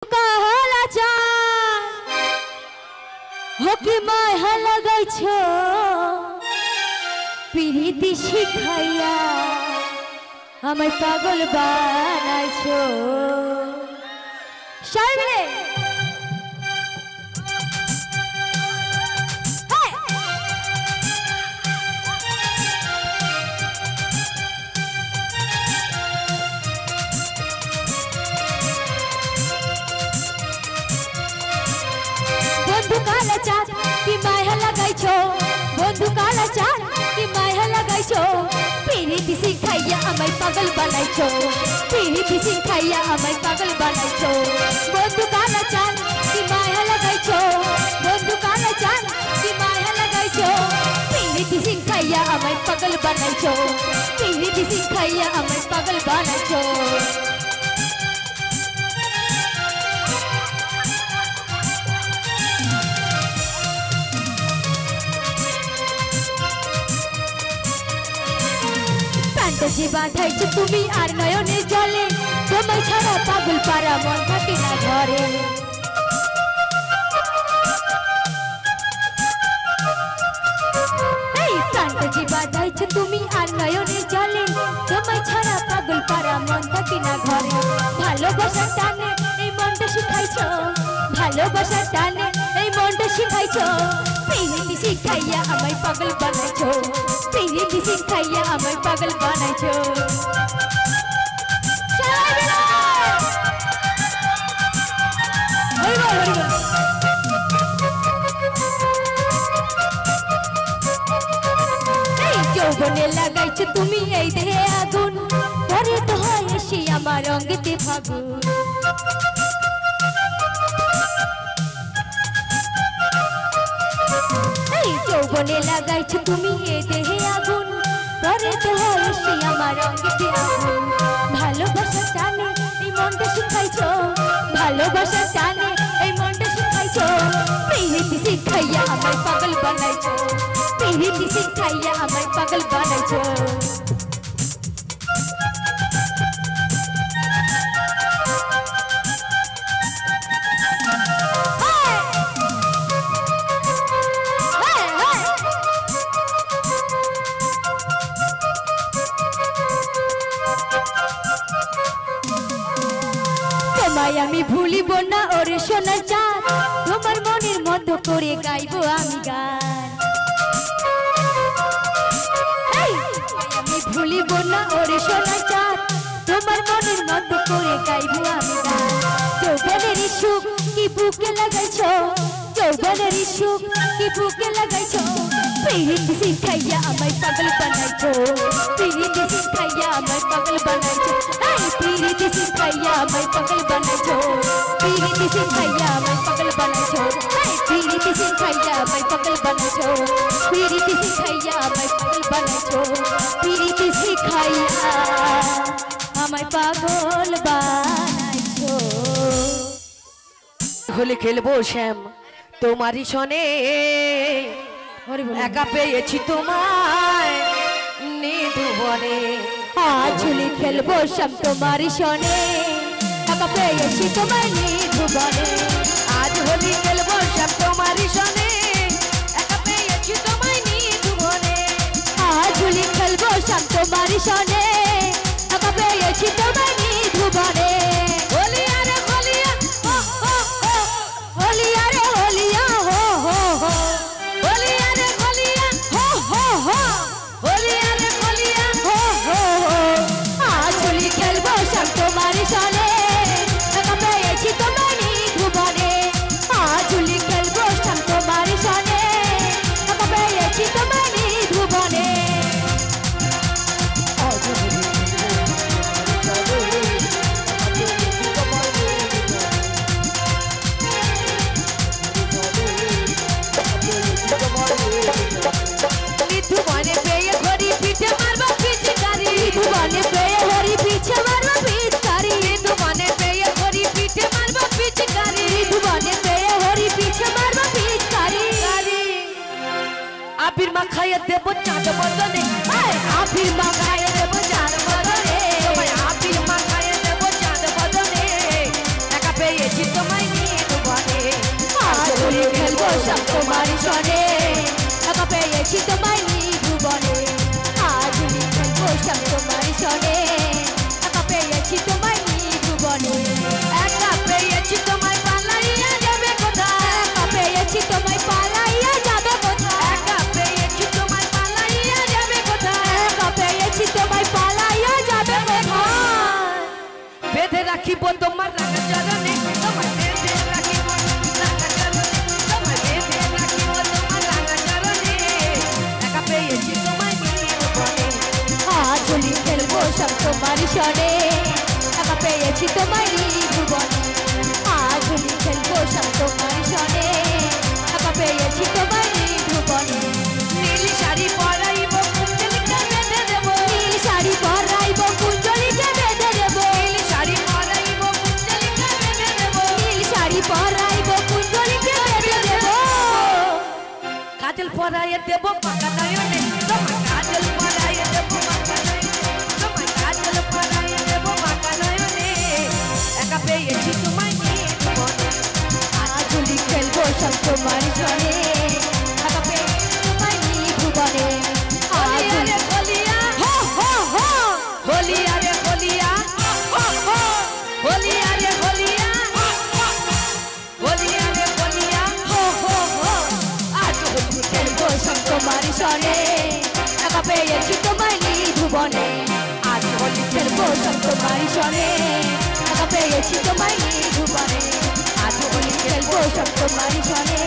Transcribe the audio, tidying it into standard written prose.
कहला चान हो कि माया लगाइछो पीरिति शिखाइया আমায় পাগল বানাইছো শারমিলে বন্ধু কালা চাঁদ কি মায়া লাগাইছো বন্ধু কালা চাঁদ কি মায়া লাগাইছো पीरिति शिखाइया আমায় পাগল বানাইছো पीरिति शिखाइया আমায় পাগল বানাইছো বন্ধু কালা চাঁদ কি মায়া লাগাইছো বন্ধু কালা চাঁদ কি মায়া লাগাইছো पीरिति शिखाइया আমায় পাগল বানাইছো पीरिति शिखाइया আমায় পাগল বানাইছো जी बांधाइছো তুমি আর নয়নে জলে তোমায় ছাড়া পাগল পারা মন থাকে না ঘরে এই প্রাণটা যে বাঁধাইছো তুমি আর নয়নে জলে তোমায় ছাড়া পাগল পারা মন থাকে না ঘরে ভালোবাসার টানে এই মনটা শিখাইছো ভালোবাসার টানে এই মনটা শিখাইছো पीरिति शिखाइया আমায় পাগল বানাইছো पीरिति शिखाइया আমায় পাগল বানাইছো যৌবনে লাগাইছো তুমি এই দেহে আগুন পরে তো হয় এসে আমার অঙ্গেতে ফাগুন যৌবনে লাগাইছো তুমি এই দেহে আগুন পরে তো হয় এসে আমার অঙ্গেতে আগুন ভালোবাসার টানে এই মনটা শিখাইছো ভালোবাসার টানে এই মনটা শিখাইছো पीरिति শিখাইয়া আমায় পাগল বানাইছো पीरिति শিখাইয়া আমায় পাগল বানাইছো আমি ভুলিব না ওরে সোনার চাঁদ তোমার মনের মতো করে গাইবো আমি গান আমি ভুলিব না ওরে সোনার চাঁদ তোমার মনের মতো করে গাইবো আমি গান যৌবনের সুখ কি বুকে লাগাইছো যৌবনের সুখ কি বুকে লাগাইছো पीरिति শিখাইয়া আমায় পাগল বানাইছো पीरिति শিখাইয়া আমায় পাগল বানাইছো पीरिति শিখাইয়া আমায় পাগল বানাইছো पीरिति শিখাইয়া আমায় পাগল বানাইছো पीरिति শিখাইয়া আমায় পাগল বানাইছো पीरिति শিখাইয়া আমায় পাগল বানাইছো पीरिति শিখাইয়া আমায় পাগল বানাইছো হোলি খেলবো শ্যাম তোমারই সনে একা পেয়েছি তোমায় নিধুবনে আজ হোলি খেলবো শ্যাম তোমারই সনে একা পেয়েছি তোমায় নিধুবনে আজ হোলি খেলবো শ্যাম তোমারই সনে একা পেয়েছি তোমায় নিধুবনে আজ হোলি খেলবো শ্যাম তোমারই সনে একা পেয়েছি তোমায় নিধুবনে হোলিয়া রে হোলিয়া হো হো হো হোলিয়া রে হোলিয়া হো হো হো হোলিয়া রে হোলিয়া হো হো হো হোলিয়া রে হোলিয়া হো হো হো আজ হোলি খেলবো শ্যাম তোমারই সনে একা পেয়েছি তোমায় নিধুবনে আজ হোলি খেলবো শ্যাম তোমারই সনে একা পেয়েছি তোমায় নিধুবনে নিধুবনে পেয়ে ঘড়ি পিঠে মারবা পিচকারি নিধুবনে পেয়ে হরি পিছে মারবা পিচকারি নিধুবনে পেয়ে ঘড়ি পিঠে মারবা পিচকারি নিধুবনে পেয়ে হরি পিছে মারবা পিচকারি আবির মাখাইয়া দেব চাঁদ বদনে আবির মাখাইয়া দেব চাঁদ বদনে আবির মাখাইয়া দেব চাঁদ বদনে একা পেয়েছি সব তোমারই শোনে একা পেয়েছি তোমায় নিভুবনে আজ হোলি খেলবো সব তোমারই শোনে একা পেয়েছি তোমায় নিভুবনে একা পেয়েছি তোমায় পালাইয়া যাবে কোথায় একা পেয়েছি তোমায় পালাইয়া যাবে কোথায় একা পেয়েছি তোমায় পালাইয়া যাবে কোথায় একা পেয়েছি তোমায় পালাইয়া যাবে কোথায় বেঁধে রাখিব তোমার রাঙা চরণে তোমায় বেঁধে রাখিব রাঙা চরণে তোমায় বেঁধে রাখিব তোমার রাঙা চরণে একা পেয়েছি তোমায় নিভুবনে আজ হোলি খেলবো সব তোমারই শোনে একা পেয়েছি তোমায় নিভুবনে আজ হোলি খেলবো সব তোমারই শোনে একা পেয়েছি তোমায় নিভুবনে নীল শাড়ি পরাইব কুঞ্জলিকা বেঁধে দেব নীল শাড়ি পরাইব কুঞ্জলিকে বেঁধে দেব নীল শাড়ি পরাইব কুঞ্জলিকা বেঁধে দেব নীল শাড়ি পরাইব কুঞ্জলিকে বেঁধে দেব কাজল পরাইয়ে দেব পাকা নয়নে তোমায় কাজল পরাইয়ে দেব পাকা নয়নে তোমায় কাজল পরাইয়ে দেব পাকা নয়নে একা পেয়েছি তোমায় নিভুবনে আজ হোলি খেলবো সব তোমারই শোনে একা পেয়েছি তোমায় নিভুবনে আজ হোলি হোলিয়া হো হো হো হোলিয়া রে হোলিয়া হোলিয়া রে হোলিয়া হোলিয়া রে হোলিয়া হো হো হো আজ হোলি খেলবো সব তোমারই শোনে একা পেয়েছি তোমায় নিভুবনে আজ হোলি খেলবো সব তোমারই শোনে একা পেয়েছি তোমায় নিভুবনে আজ হোলি খেলবো সব তোমারই শোনে